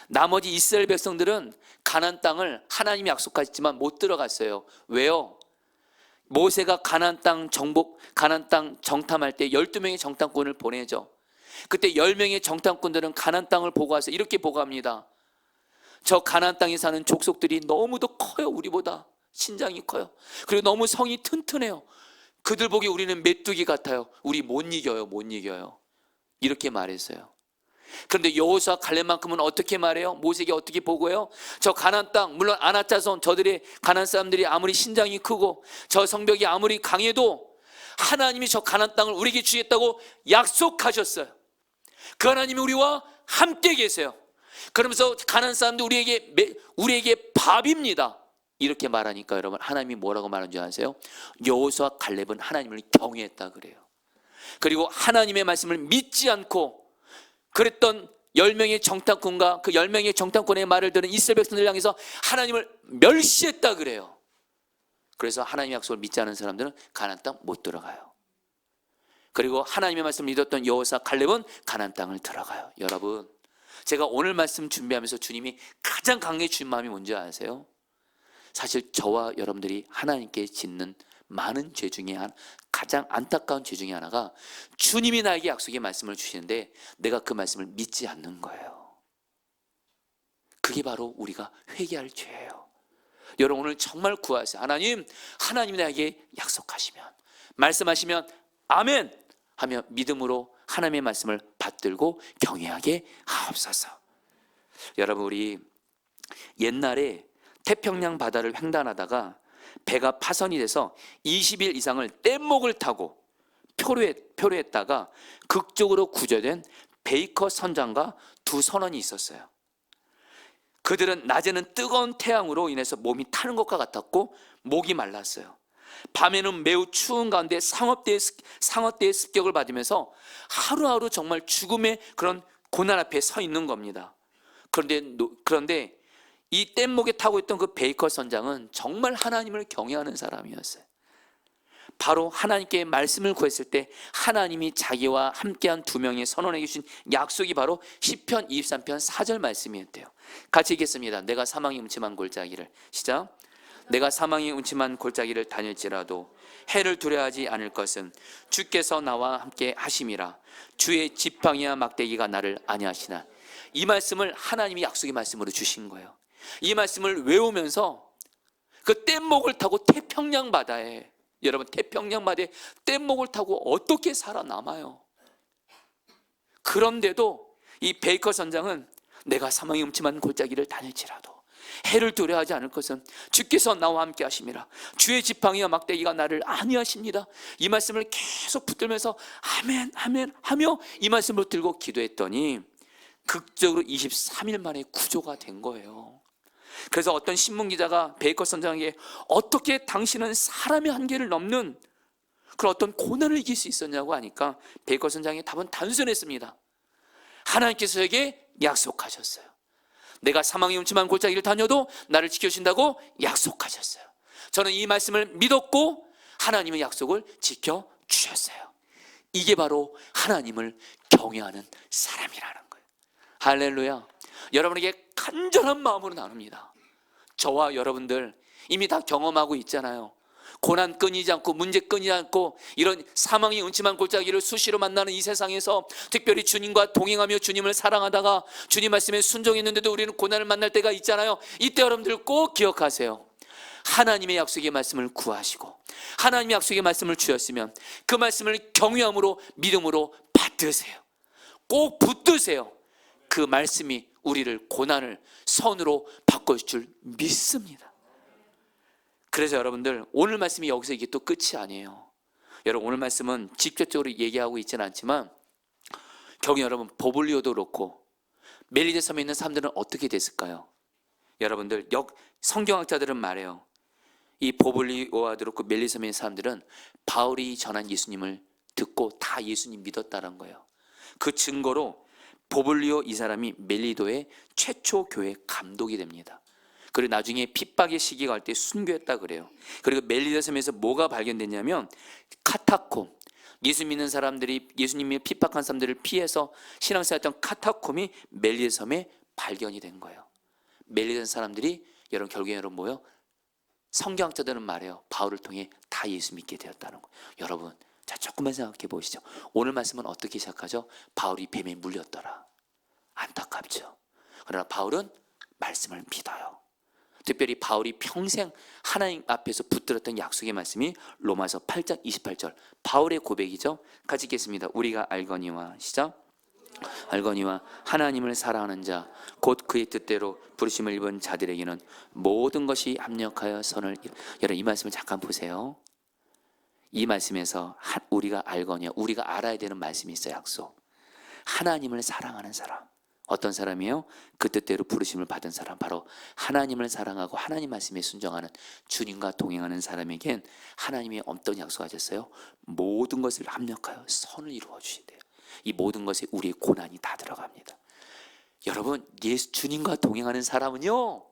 나머지 이스라엘 백성들은 가나안 땅을 하나님이 약속하셨지만 못 들어갔어요. 왜요? 모세가 가나안 땅 정탐할 때 12명의 정탐꾼을 보내죠. 그때 10명의 정탐꾼들은 가나안 땅을 보고 와서 이렇게 보고합니다. 저 가나안 땅에 사는 족속들이 너무도 커요. 우리보다 신장이 커요. 그리고 너무 성이 튼튼해요. 그들 보기 우리는 메뚜기 같아요. 우리 못 이겨요. 이렇게 말했어요. 그런데 여호수아 갈렙만큼은 어떻게 말해요? 모세에게 어떻게 보고해요? 저 가나안 땅, 물론 아낙 자손, 저들의 가나안 사람들이 아무리 신장이 크고 저 성벽이 아무리 강해도 하나님이 저 가나안 땅을 우리에게 주겠다고 약속하셨어요. 그 하나님이 우리와 함께 계세요. 그러면서 가나안 사람들 우리에게 밥입니다. 이렇게 말하니까 여러분, 하나님이 뭐라고 말하는 줄 아세요? 여호수아 갈렙은 하나님을 경외했다 그래요. 그리고 하나님의 말씀을 믿지 않고 그랬던 10명의 정탐꾼과 그 10명의 정탐꾼의 말을 들은 이스라엘 백성들을 향해서 하나님을 멸시했다 그래요. 그래서 하나님의 약속을 믿지 않은 사람들은 가나안 땅 못 들어가요. 그리고 하나님의 말씀을 믿었던 여호수아 갈렙은 가나안 땅을 들어가요. 여러분, 제가 오늘 말씀 준비하면서 주님이 가장 강하게 주신 마음이 뭔지 아세요? 사실 저와 여러분들이 하나님께 짓는 많은 죄 중에 가장 안타까운 죄 중에 하나가 주님이 나에게 약속의 말씀을 주시는데 내가 그 말씀을 믿지 않는 거예요. 그게 바로 우리가 회개할 죄예요. 여러분, 오늘 정말 구하세요. 하나님이 나에게 약속하시면, 말씀하시면 아멘 하며 믿음으로 하나님의 말씀을 받들고 경외하게 하옵소서. 여러분, 우리 옛날에 태평양 바다를 횡단하다가 배가 파손이 돼서 20일 이상을 뗏목을 타고 표류했다가 극적으로 구조된 베이커 선장과 두 선원이 있었어요. 그들은 낮에는 뜨거운 태양으로 인해서 몸이 타는 것과 같았고 목이 말랐어요. 밤에는 매우 추운 가운데 상어떼의 습격을 받으면서 하루하루 정말 죽음의 그런 고난 앞에 서 있는 겁니다. 그런데 이 뗏목에 타고 있던 그 베이커 선장은 정말 하나님을 경외하는 사람이었어요. 바로 하나님께 말씀을 구했을 때 하나님이 자기와 함께한 두 명의 선원에게 주신 약속이 바로 시편 23편 4절 말씀이었대요. 같이 읽겠습니다. 내가 사망의 음침한 골짜기를, 시작. 내가 사망의 음침한 골짜기를 다닐지라도 해를 두려워하지 않을 것은 주께서 나와 함께 하심이라. 주의 지팡이와 막대기가 나를 안위하시나. 이 말씀을 하나님이 약속의 말씀으로 주신 거예요. 이 말씀을 외우면서 그 뗏목을 타고 태평양 바다에, 여러분, 태평양 바다에 뗏목을 타고 어떻게 살아남아요? 그런데도 이 베이커 선장은 내가 사망의 음침한 골짜기를 다닐지라도 해를 두려워하지 않을 것은 주께서 나와 함께 하심이라. 주의 지팡이와 막대기가 나를 안위하십니다. 이 말씀을 계속 붙들면서 아멘 아멘 하며 이 말씀을 들고 기도했더니 극적으로 23일 만에 구조가 된 거예요. 그래서 어떤 신문기자가 베이커 선장에게 어떻게 당신은 사람의 한계를 넘는 그런 어떤 고난을 이길 수 있었냐고 하니까 베이커 선장의 답은 단순했습니다. 하나님께서 저에게 약속하셨어요. 내가 사망의 음침한 골짜기를 다녀도 나를 지켜주신다고 약속하셨어요. 저는 이 말씀을 믿었고 하나님의 약속을 지켜주셨어요. 이게 바로 하나님을 경외하는 사람이라는 거예요. 할렐루야. 여러분에게 간절한 마음으로 나눕니다. 저와 여러분들 이미 다 경험하고 있잖아요. 고난 끊이지 않고 문제 끊이지 않고 이런 사망의 음침한 골짜기를 수시로 만나는 이 세상에서 특별히 주님과 동행하며 주님을 사랑하다가 주님 말씀에 순종했는데도 우리는 고난을 만날 때가 있잖아요. 이때 여러분들 꼭 기억하세요. 하나님의 약속의 말씀을 구하시고 하나님의 약속의 말씀을 주셨으면 그 말씀을 경외함으로 믿음으로 받드세요. 꼭 붙드세요. 그 말씀이 우리를 고난을 선으로 바꿔줄 줄 믿습니다. 그래서 여러분들 오늘 말씀이 여기서 이게 또 끝이 아니에요. 여러분 오늘 말씀은 직접적으로 얘기하고 있지는 않지만 결국 여러분 보블리오도 그렇고 멜리데 섬에 있는 사람들은 어떻게 됐을까요? 여러분들 성경학자들은 말해요. 이 보블리오와도 그렇고 멜리데 섬에 있는 사람들은 바울이 전한 예수님을 듣고 다 예수님 믿었다는 거예요. 그 증거로 보블리오 이 사람이 멜리도의 최초 교회 감독이 됩니다. 그리고 나중에 핍박의 시기가 올 때 순교했다 그래요. 그리고 멜리데 섬에서 뭐가 발견됐냐면 카타콤, 예수 믿는 사람들이 예수님이 핍박한 사람들을 피해서 신앙생활했던 카타콤이 멜리데 섬에 발견이 된 거예요. 멜리데 사람들이 여러분 결국에 여러분 뭐요? 성경학자들은 말해요. 바울을 통해 다 예수 믿게 되었다는 거예요. 여러분 자 조금만 생각해 보시죠. 오늘 말씀은 어떻게 시작하죠? 바울이 뱀에 물렸더라. 안타깝죠. 그러나 바울은 말씀을 믿어요. 특별히 바울이 평생 하나님 앞에서 붙들었던 약속의 말씀이 로마서 8장 28절 바울의 고백이죠. 같이 읽겠습니다. 우리가 알거니와 시작. 알거니와 하나님을 사랑하는 자 곧 그의 뜻대로 부르심을 입은 자들에게는 모든 것이 합력하여 선을 여러분 이 말씀을 잠깐 보세요. 이 말씀에서 우리가 알거니와 우리가 알아야 되는 말씀이 있어요. 약속. 하나님을 사랑하는 사람 어떤 사람이에요? 그 뜻대로 부르심을 받은 사람 바로 하나님을 사랑하고 하나님 말씀에 순종하는 주님과 동행하는 사람에겐 하나님이 어떤 약속하셨어요? 모든 것을 합력하여 선을 이루어 주신대요. 이 모든 것에 우리의 고난이 다 들어갑니다. 여러분 예수 주님과 동행하는 사람은요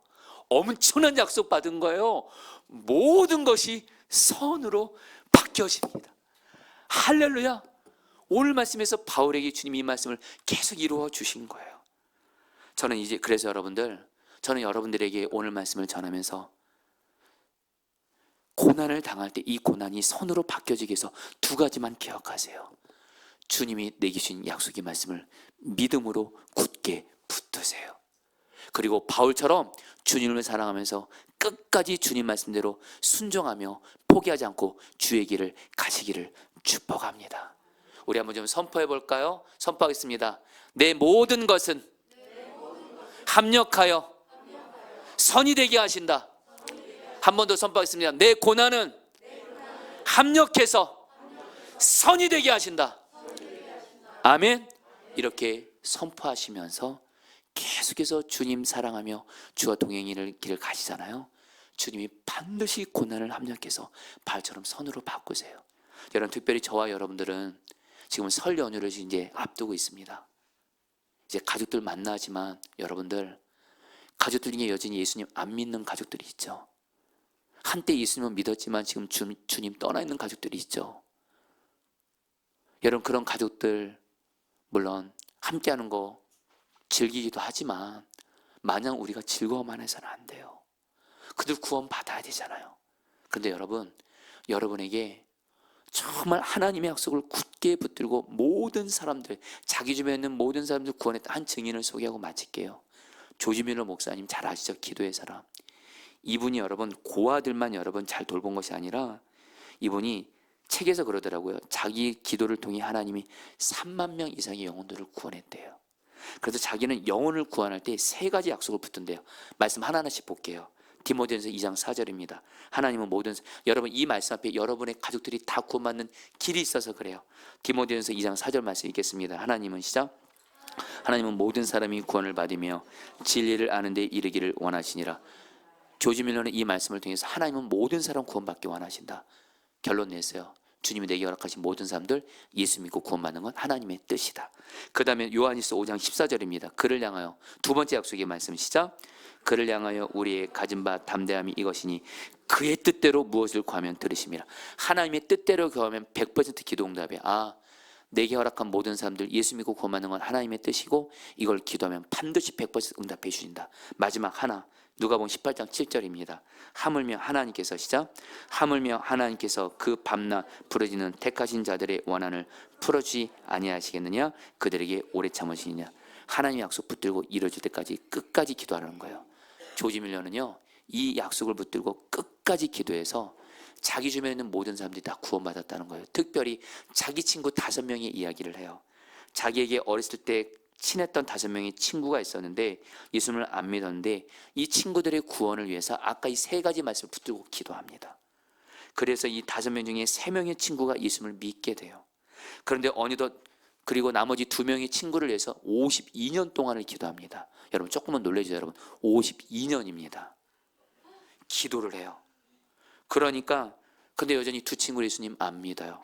엄청난 약속 받은 거예요. 모든 것이 선으로 바뀌어집니다. 할렐루야. 오늘 말씀에서 바울에게 주님이 이 말씀을 계속 이루어 주신 거예요. 저는 이제 그래서 여러분들 저는 여러분들에게 오늘 말씀을 전하면서 고난을 당할 때 이 고난이 선으로 바뀌어지기 위해서 두 가지만 기억하세요. 주님이 내게 주신 약속의 말씀을 믿음으로 굳게 붙드세요. 그리고 바울처럼 주님을 사랑하면서 끝까지 주님 말씀대로 순종하며 포기하지 않고 주의 길을 가시기를 축복합니다. 우리 한번 좀 선포해 볼까요? 선포하겠습니다. 내 모든 것은 합력하여 선이 되게 하신다. 한 번 더 선포하겠습니다. 내 고난은 합력해서 선이 되게 하신다. 아멘. 이렇게 선포하시면서 계속해서 주님 사랑하며 주와 동행의 길을 가시잖아요. 주님이 반드시 고난을 합력해서 바울처럼 선으로 바꾸세요. 여러분 특별히 저와 여러분들은 지금 설 연휴를 이제 앞두고 있습니다. 이제 가족들 만나지만 여러분들 가족들 중에 여전히 예수님 안 믿는 가족들이 있죠. 한때 예수님을 믿었지만 지금 주님 떠나 있는 가족들이 있죠. 여러분 그런 가족들 물론 함께하는 거 즐기기도 하지만 마냥 우리가 즐거워만 해서는 안 돼요. 그들 구원 받아야 되잖아요. 그런데 여러분 여러분에게 정말 하나님의 약속을 굳게 붙들고 모든 사람들 자기 주변에 있는 모든 사람들 구원했던 한 증인을 소개하고 마칠게요. 조지 밀러 목사님 잘 아시죠? 기도의 사람. 이분이 여러분 고아들만 여러분 잘 돌본 것이 아니라 이분이 책에서 그러더라고요. 자기 기도를 통해 하나님이 3만 명 이상의 영혼들을 구원했대요. 그래서 자기는 영혼을 구원할 때 세 가지 약속을 붙든대요. 말씀 하나하나씩 볼게요. 디모데전서 2장 4절입니다. 하나님은 모든 여러분 이 말씀 앞에 여러분의 가족들이 다 구원받는 길이 있어서 그래요. 디모데전서 2장 4절 말씀 읽겠습니다. 하나님은 시작. 하나님은 모든 사람이 구원을 받으며 진리를 아는 데 이르기를 원하시니라. 조지 밀러는 이 말씀을 통해서 하나님은 모든 사람 구원받기 원하신다. 결론 냈어요. 주님이 내게 허락하신 모든 사람들 예수 믿고 구원받는 건 하나님의 뜻이다. 그 다음에 요한일서 5장 14절입니다. 그를 향하여 두 번째 약속의 말씀 시작. 그를 향하여 우리의 가진 바 담대함이 이것이니 그의 뜻대로 무엇을 구하면 들으심이라. 하나님의 뜻대로 구하면 100% 기도응답이야. 내게 허락한 모든 사람들 예수 믿고 구원받는 건 하나님의 뜻이고 이걸 기도하면 반드시 100% 응답해 주신다. 마지막 하나 누가복음 18장 7절입니다. 하물며 하나님께서 시작. 하물며 하나님께서 그 밤낮 부르짖는 택하신 자들의 원한을 풀어주지 아니하시겠느냐. 그들에게 오래 참으시느냐. 하나님의 약속 붙들고 이루어질 때까지 끝까지 기도하라는 거예요. 조지 밀러는요 이 약속을 붙들고 끝까지 기도해서 자기 주변에 있는 모든 사람들이 다 구원받았다는 거예요. 특별히 자기 친구 5명의 이야기를 해요. 자기에게 어렸을 때 친했던 5명의 친구가 있었는데 예수님을 안 믿었는데 이 친구들의 구원을 위해서 아까 이 3가지 말씀을 붙들고 기도합니다. 그래서 이 5명 중에 3명의 친구가 예수님을 믿게 돼요. 그런데 어느덧 그리고 나머지 2명의 친구를 위해서 52년 동안을 기도합니다. 여러분 조금만 놀라주세요. 여러분 52년입니다. 기도를 해요. 그러니까 근데 여전히 2 친구를 예수님 안 믿어요.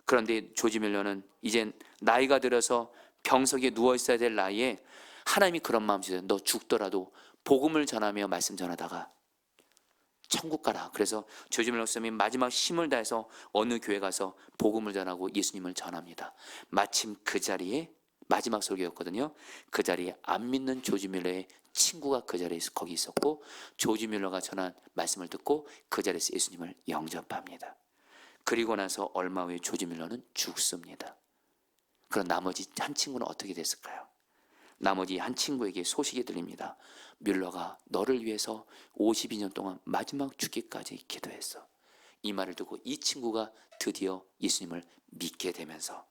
그런데 조지 밀러는 이제 나이가 들어서 병석에 누워 있어야 될 나이에 하나님이 그런 마음 주세요. 너 죽더라도 복음을 전하며 말씀 전하다가 천국 가라. 그래서 조지 밀러 목사님이 마지막 힘을 다해서 어느 교회 가서 복음을 전하고 예수님을 전합니다. 마침 그 자리에 마지막 설교였거든요. 그 자리에 안 믿는 조지 밀러의 친구가 그 자리에서 거기 있었고 조지 밀러가 전한 말씀을 듣고 그 자리에서 예수님을 영접합니다. 그리고 나서 얼마 후에 조지 밀러는 죽습니다. 그럼 나머지 한 친구는 어떻게 됐을까요? 나머지 한 친구에게 소식이 들립니다. 뮬러가 너를 위해서 52년 동안 마지막 죽기까지 기도했어. 이 말을 듣고 이 친구가 드디어 예수님을 믿게 되면서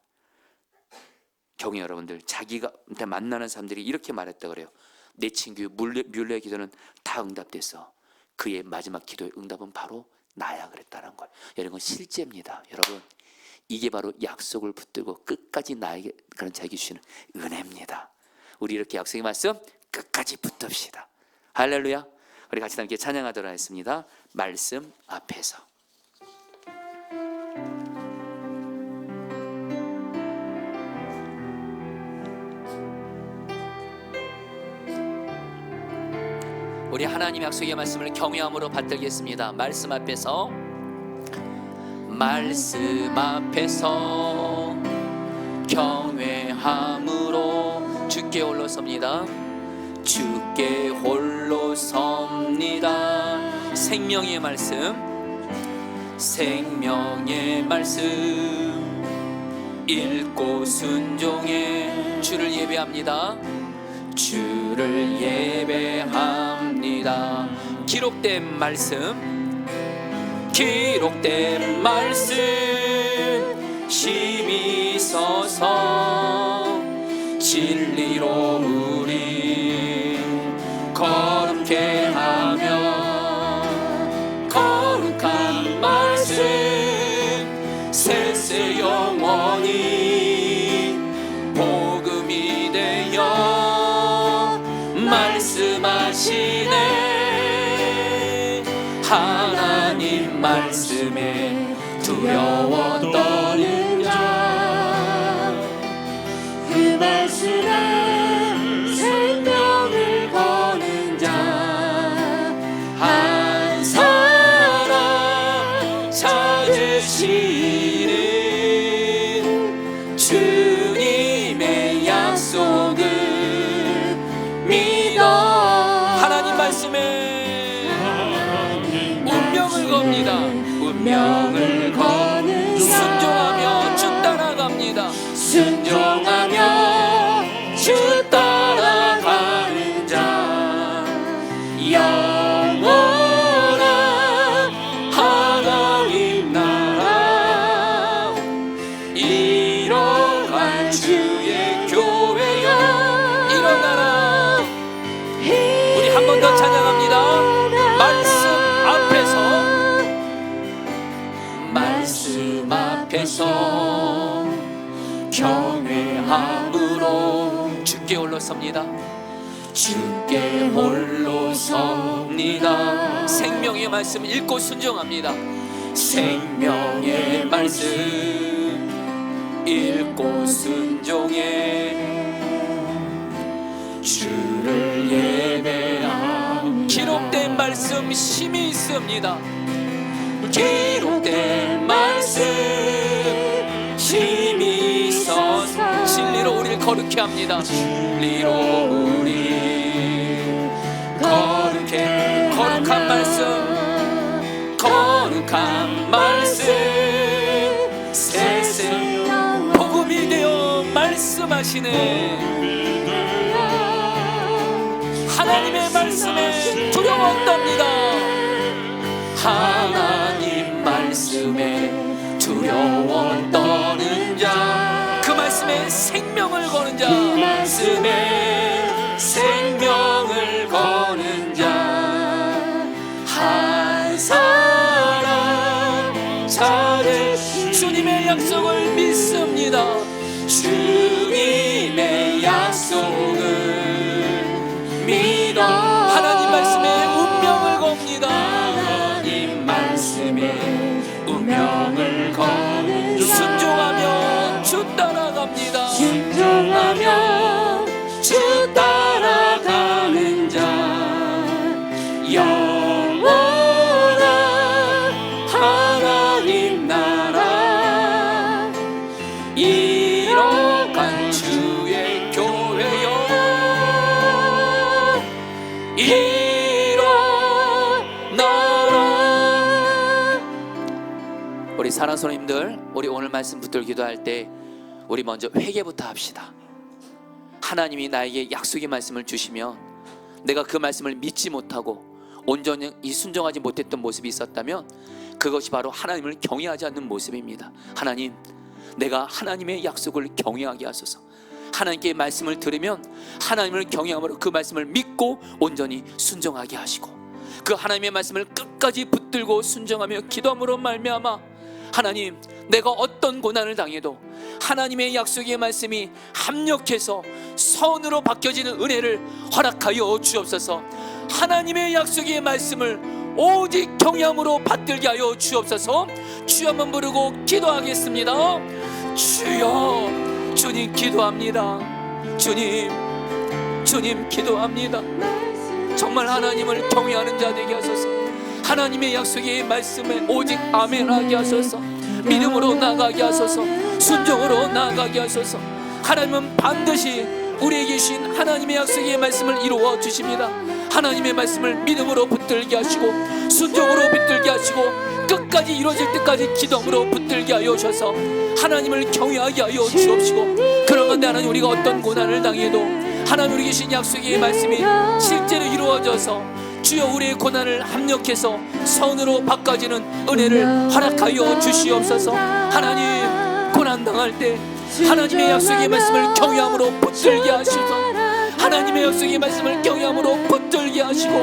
경외 여러분들 자기가 만나는 사람들이 이렇게 말했다 그래요. 내 친구 뮬러의 기도는 다 응답됐어. 그의 마지막 기도의 응답은 바로 나야 그랬다는 거예요. 여러분 실제입니다. 여러분 이게 바로 약속을 붙들고 끝까지 나에게 그런 자기 주시는 은혜입니다. 우리 이렇게 약속의 말씀 끝까지 붙듭시다. 할렐루야. 우리 같이 함께 찬양하도록 하겠습니다. 말씀 앞에서. 우리 하나님 약속의 말씀을 경외함으로 받들겠습니다. 말씀 앞에서 말씀 앞에서 경외함으로 주께 홀로 섭니다. 주께 홀로 섭니다. 생명의 말씀 생명의 말씀 읽고 순종해 주를 예배합니다. 주를 예배합니다. 기록된 말씀 기록된 말씀 힘이 서서 진리로 우리 거룩해 하며 거룩한 말씀 세세 영원히 복음이 되어 말씀하시네. 하나님 말씀에 두려워 떠는 자 그 말씀에 생명을 거는 자 한 사람 찾으시는 주님의 약속을 믿어 하나님 말씀에 운명을 겁니다. 운명을 거는 순종하며 주 따라갑니다. 순종하며 주 따라가는 자 영원한 하나님 나라 이뤄갈 주의 교회여 일어나라. 우리 한 번 더 찬양합니다. 말씀 앞에서 경외함으로 주께 홀로 섭니다. 주께 홀로 섭니다. 생명의 말씀 읽고 순종합니다. 생명의 말씀 읽고 순종해 주를 예배함. 기록된 말씀 힘이 있습니다. 기록된 말씀 힘이 있어서 진리로 우리를 거룩해 합니다. 진리로 우리 거룩해. 거룩한 말씀 거룩한 말씀 세세 복음이 되어 말씀하시네. 하나님의 말씀에 두려워 없답니다. 하나님 말씀에 두려워 떠는 자 그 말씀 말씀에 생명을 거는 자, 그 말씀에 생명을 거는 자 한 사람 찾을 주님의 약속을 믿습니다. 주님의 약속을 믿어 하나님 말씀에 운명을 겁니다. 하나님 말씀에 운명을 거는 자 순종하며 주 따라갑니다. 순종하며 주 따라가는 자 영원한 하나님 나라 이뤄간 주의 교회여 일어나라. 우리 사랑하는 손님들, 우리 오늘 말씀 붙들 기도할 때 우리 먼저 회개부터 합시다. 하나님이 나에게 약속의 말씀을 주시면 내가 그 말씀을 믿지 못하고 온전히 순종하지 못했던 모습이 있었다면 그것이 바로 하나님을 경외하지 않는 모습입니다. 하나님, 내가 하나님의 약속을 경외하게 하소서. 하나님께 말씀을 들으면 하나님을 경외함으로 그 말씀을 믿고 온전히 순종하게 하시고 그 하나님의 말씀을 끝까지 붙들고 순종하며 기도함으로 말미암아 하나님, 내가 어떤 고난을 당해도 하나님의 약속의 말씀이 합력해서 선으로 바뀌어지는 은혜를 허락하여 주옵소서. 하나님의 약속의 말씀을 오직 경외함으로 받들게 하여 주옵소서. 주여 한번 부르고 기도하겠습니다. 주여, 주님 기도합니다. 주님 기도합니다. 정말 하나님을 경외하는 자 되게 하소서. 하나님의 약속의 말씀에 오직 아멘하게 하소서. 믿음으로 나아가게 하소서. 순종으로 나아가게 하소서. 하나님은 반드시 우리에게 주신 하나님의 약속의 말씀을 이루어 주십니다. 하나님의 말씀을 믿음으로 붙들게 하시고 순종으로 붙들게 하시고 끝까지 이루어질 때까지 기도함으로 붙들게 하여 주셔서 하나님을 경외하게 하여 주옵시고, 그런 건데 하나님, 우리가 어떤 고난을 당해도 하나님 우리 계신 약속의 말씀이 실제로 이루어져서 주여 우리의 고난을 합력해서 선으로 바꿔지는 은혜를 허락하여 주시옵소서. 하나님, 고난 당할 때 하나님의 약속의 말씀을 경외함으로 붙들게 하시소. 하나님의 약속의 말씀을 경외함으로 붙들게 하시고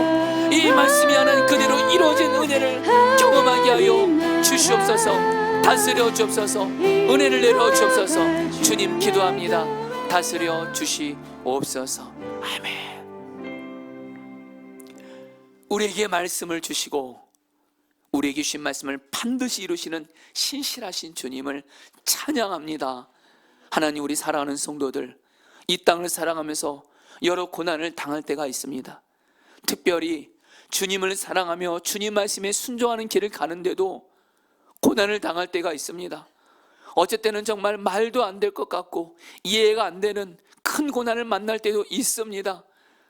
이 말씀이 하나님 그대로 이루어진 은혜를 경험하게 하여 주시옵소서. 다스려 주옵소서. 은혜를 내려 주옵소서. 주님 기도합니다. 다스려 주시옵소서. 아멘. 우리에게 말씀을 주시고 우리에게 주신 말씀을 반드시 이루시는 신실하신 주님을 찬양합니다. 하나님, 우리 사랑하는 성도들, 이 땅을 살아가면서 여러 고난을 당할 때가 있습니다. 특별히 주님을 사랑하며 주님 말씀에 순종하는 길을 가는데도 고난을 당할 때가 있습니다. 어쩔 때는 정말 말도 안 될 것 같고 이해가 안 되는 큰 고난을 만날 때도 있습니다.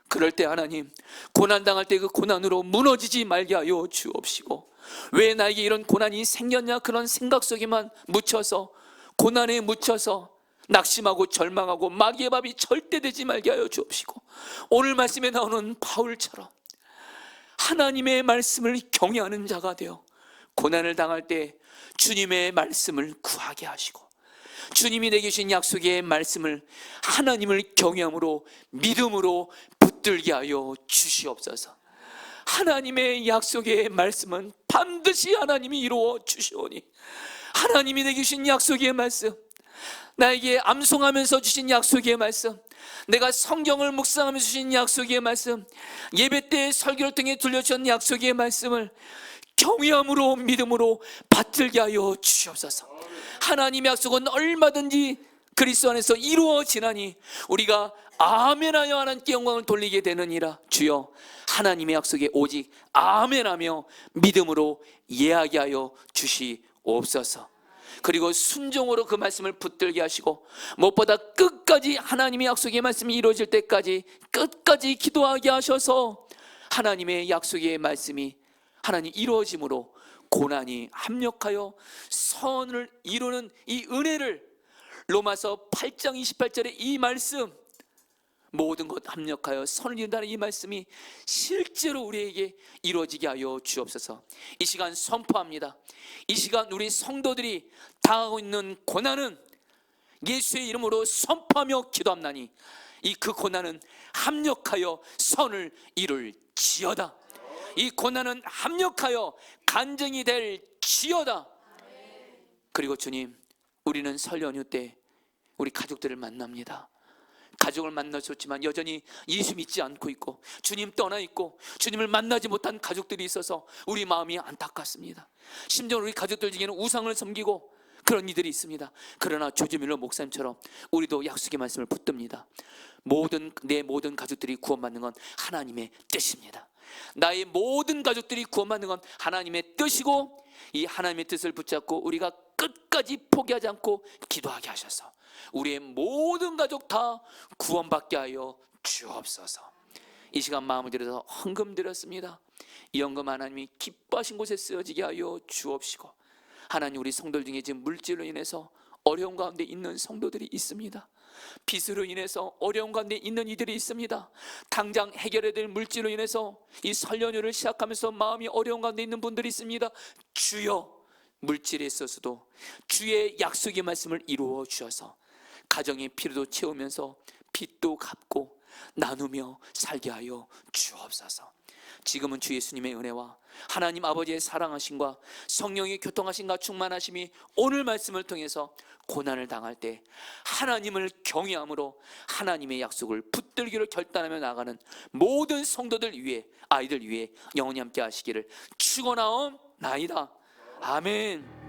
그럴 때 하나님, 고난 당할 때 그 고난으로 무너지지 말게 하여 주옵시고, 왜 나에게 이런 고난이 생겼냐 그런 생각 속에만 묻혀서 고난에 묻혀서 낙심하고 절망하고 마귀의 밥이 절대 되지 말게 하여 주옵시고, 오늘 말씀에 나오는 바울처럼 하나님의 말씀을 경외하는 자가 되어 고난을 당할 때 주님의 말씀을 구하게 하시고 주님이 내게 주신 약속의 말씀을 하나님을 경외함으로 믿음으로 붙들게 하여 주시옵소서. 하나님의 약속의 말씀은 반드시 하나님이 이루어 주시오니, 하나님이 내게 주신 약속의 말씀, 나에게 암송하면서 주신 약속의 말씀, 내가 성경을 묵상하면서 주신 약속의 말씀, 예배 때 설교를 통해 들려주신 약속의 말씀을 경외함으로 믿음으로 받들게 하여 주시옵소서. 하나님의 약속은 얼마든지 그리스도 안에서 이루어지나니 우리가 아멘하여 하나님께 영광을 돌리게 되느니라. 주여, 하나님의 약속에 오직 아멘하며 믿음으로 예하게 하여 주시옵소서. 그리고 순종으로 그 말씀을 붙들게 하시고 무엇보다 끝까지 하나님의 약속의 말씀이 이루어질 때까지 끝까지 기도하게 하셔서 하나님의 약속의 말씀이 하나님 이루어짐으로 고난이 합력하여 선을 이루는 이 은혜를, 로마서 8장 28절의 이 말씀, 모든 것 합력하여 선을 이룬다는 이 말씀이 실제로 우리에게 이루어지게 하여 주옵소서. 이 시간 선포합니다. 이 시간 우리 성도들이 당하고 있는 고난은 예수의 이름으로 선포하며 기도합나니 이 그 고난은 합력하여 선을 이룰지어다. 이 고난은 합력하여 간증이 될지어다. 그리고 주님, 우리는 설 연휴 때 우리 가족들을 만납니다. 가족을 만나셨지만 여전히 예수 믿지 않고 있고 주님 떠나 있고 주님을 만나지 못한 가족들이 있어서 우리 마음이 안타깝습니다. 심지어 우리 가족들 중에는 우상을 섬기고 그런 이들이 있습니다. 그러나 조지밀러 목사님처럼 우리도 약속의 말씀을 붙듭니다. 내 모든 가족들이 구원받는 건 하나님의 뜻입니다. 나의 모든 가족들이 구원받는 건 하나님의 뜻이고 이 하나님의 뜻을 붙잡고 우리가 끝까지 포기하지 않고 기도하게 하셔서 우리의 모든 가족 다 구원받게 하여 주옵소서. 이 시간 마음을 들여서 헌금 드렸습니다. 이 헌금 하나님이 기뻐하신 곳에 쓰여지게 하여 주옵시고, 하나님, 우리 성도들 중에 지금 물질로 인해서 어려운 가운데 있는 성도들이 있습니다. 빚으로 인해서 어려운 가운데 있는 이들이 있습니다. 당장 해결해야 될 물질로 인해서 이 설 연휴를 시작하면서 마음이 어려운 가운데 있는 분들이 있습니다. 주여, 물질에 있어서도 주의 약속의 말씀을 이루어 주셔서 가정의 필요도 채우면서 빚도 갚고 나누며 살게 하여 주옵소서. 지금은 주 예수님의 은혜와 하나님 아버지의 사랑하심과 성령의 교통하심과 충만하심이 오늘 말씀을 통해서 고난을 당할 때 하나님을 경외함으로 하나님의 약속을 붙들기로 결단하며 나가는 모든 성도들 위해, 아이들 위해 영원히 함께 하시기를 축원하옵나이다. 아멘.